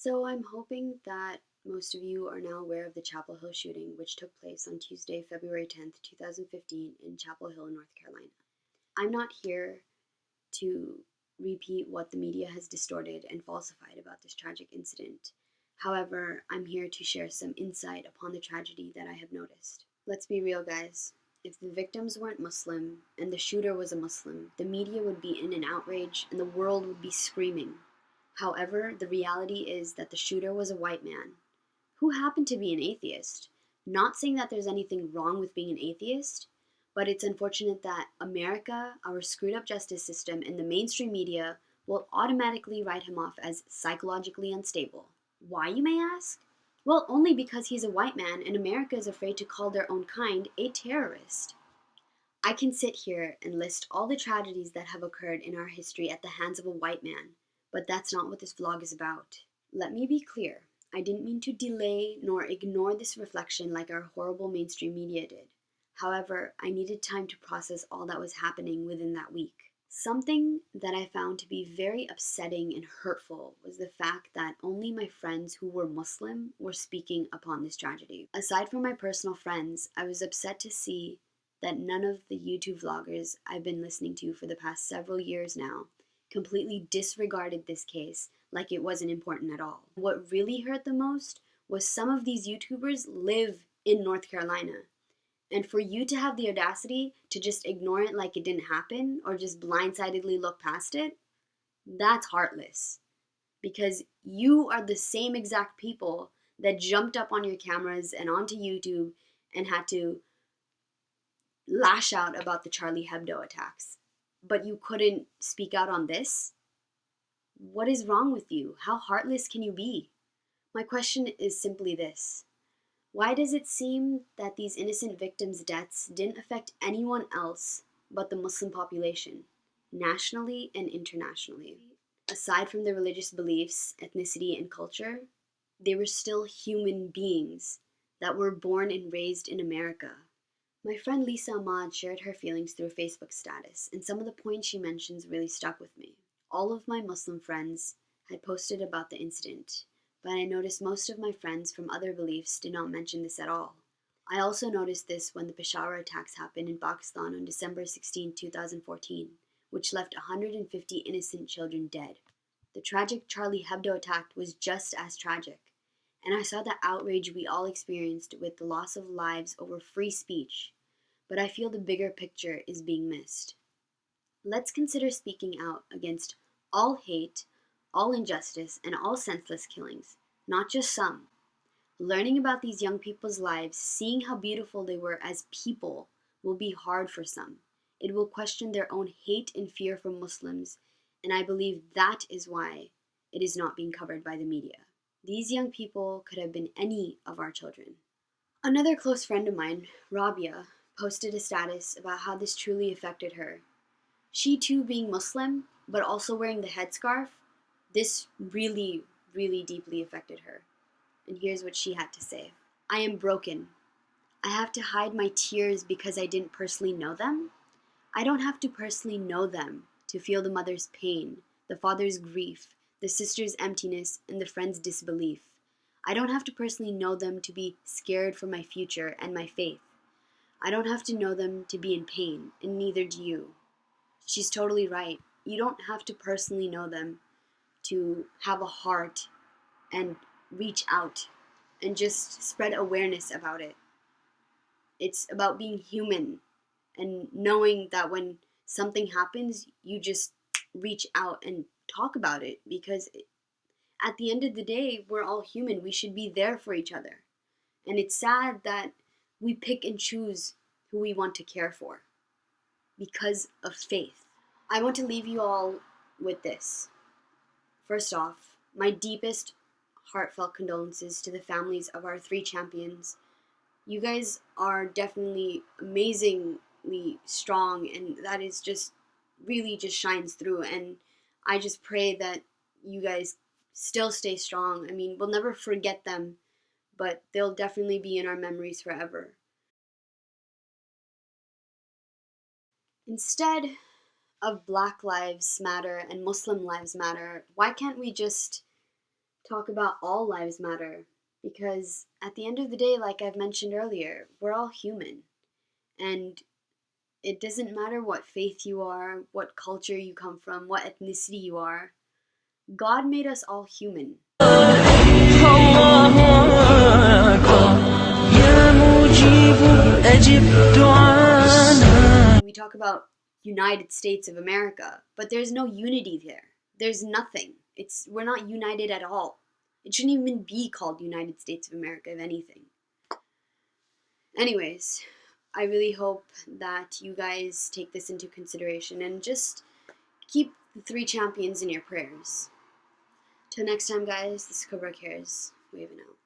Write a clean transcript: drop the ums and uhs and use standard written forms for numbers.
So I'm hoping that most of you are now aware of the Chapel Hill shooting, which took place on Tuesday, February 10th, 2015, in Chapel Hill, North Carolina. I'm not here to repeat what the media has distorted and falsified about this tragic incident. However, I'm here to share some insight upon the tragedy that I have noticed. Let's be real, guys. If the victims weren't Muslim and the shooter was a Muslim, the media would be in an outrage and the world would be screaming. However, the reality is that the shooter was a white man who happened to be an atheist. Not saying that there's anything wrong with being an atheist, but it's unfortunate that America, our screwed up justice system, and the mainstream media will automatically write him off as psychologically unstable. Why, you may ask? Well, only because he's a white man and America is afraid to call their own kind a terrorist. I can sit here and list all the tragedies that have occurred in our history at the hands of a white man, but that's not what this vlog is about. Let me be clear. I didn't mean to delay nor ignore this reflection like our horrible mainstream media did. However, I needed time to process all that was happening within that week. Something that I found to be very upsetting and hurtful was the fact that only my friends who were Muslim were speaking upon this tragedy. Aside from my personal friends, I was upset to see that none of the YouTube vloggers I've been listening to for the past several years now completely disregarded this case like it wasn't important at all. What really hurt the most was some of these YouTubers live in North Carolina. And for you to have the audacity to just ignore it like it didn't happen or just blindsidedly look past it, that's heartless. Because you are the same exact people that jumped up on your cameras and onto YouTube and had to lash out about the Charlie Hebdo attacks. But you couldn't speak out on this? What is wrong with you? How heartless can you be? My question is simply this. Why does it seem that these innocent victims' deaths didn't affect anyone else but the Muslim population, nationally and internationally? Aside from their religious beliefs, ethnicity, and culture, they were still human beings that were born and raised in America. My friend Lisa Ahmad shared her feelings through a Facebook status, and some of the points she mentions really stuck with me. All of my Muslim friends had posted about the incident, but I noticed most of my friends from other beliefs did not mention this at all. I also noticed this when the Peshawar attacks happened in Pakistan on December 16, 2014, which left 150 innocent children dead. The tragic Charlie Hebdo attack was just as tragic, and I saw the outrage we all experienced with the loss of lives over free speech, but I feel the bigger picture is being missed. Let's consider speaking out against all hate, all injustice, and all senseless killings, not just some. Learning about these young people's lives, seeing how beautiful they were as people, will be hard for some. It will question their own hate and fear for Muslims, and I believe that is why it is not being covered by the media. These young people could have been any of our children. Another close friend of mine, Rabia, posted a status about how this truly affected her. She too being Muslim, but also wearing the headscarf, this really, really deeply affected her. And here's what she had to say. I am broken. I have to hide my tears because I didn't personally know them. I don't have to personally know them to feel the mother's pain, the father's grief, the sister's emptiness, and the friend's disbelief. I don't have to personally know them to be scared for my future and my faith. I don't have to know them to be in pain, and neither do you. She's totally right. You don't have to personally know them to have a heart and reach out and just spread awareness about it. It's about being human and knowing that when something happens, you just reach out and talk about it, because at the end of the day, we're all human. We should be there for each other. And it's sad that we pick and choose who we want to care for because of faith. I want to leave you all with this. First off, my deepest heartfelt condolences to the families of our 3 champions. You guys are definitely amazingly strong, and that is just really just shines through, and I just pray that you guys still stay strong. I mean, we'll never forget them, but they'll definitely be in our memories forever. Instead of Black Lives Matter and Muslim Lives Matter, why can't we just talk about all lives matter, because at the end of the day, like I've mentioned earlier, we're all human. And it doesn't matter what faith you are, what culture you come from, what ethnicity you are. God made us all human. We talk about United States of America, but there's no unity there. There's nothing. We're not united at all. It shouldn't even be called United States of America, if anything. Anyways, I really hope that you guys take this into consideration and just keep the 3 champions in your prayers. Till next time, guys, this is Cobra Cares. Waving out.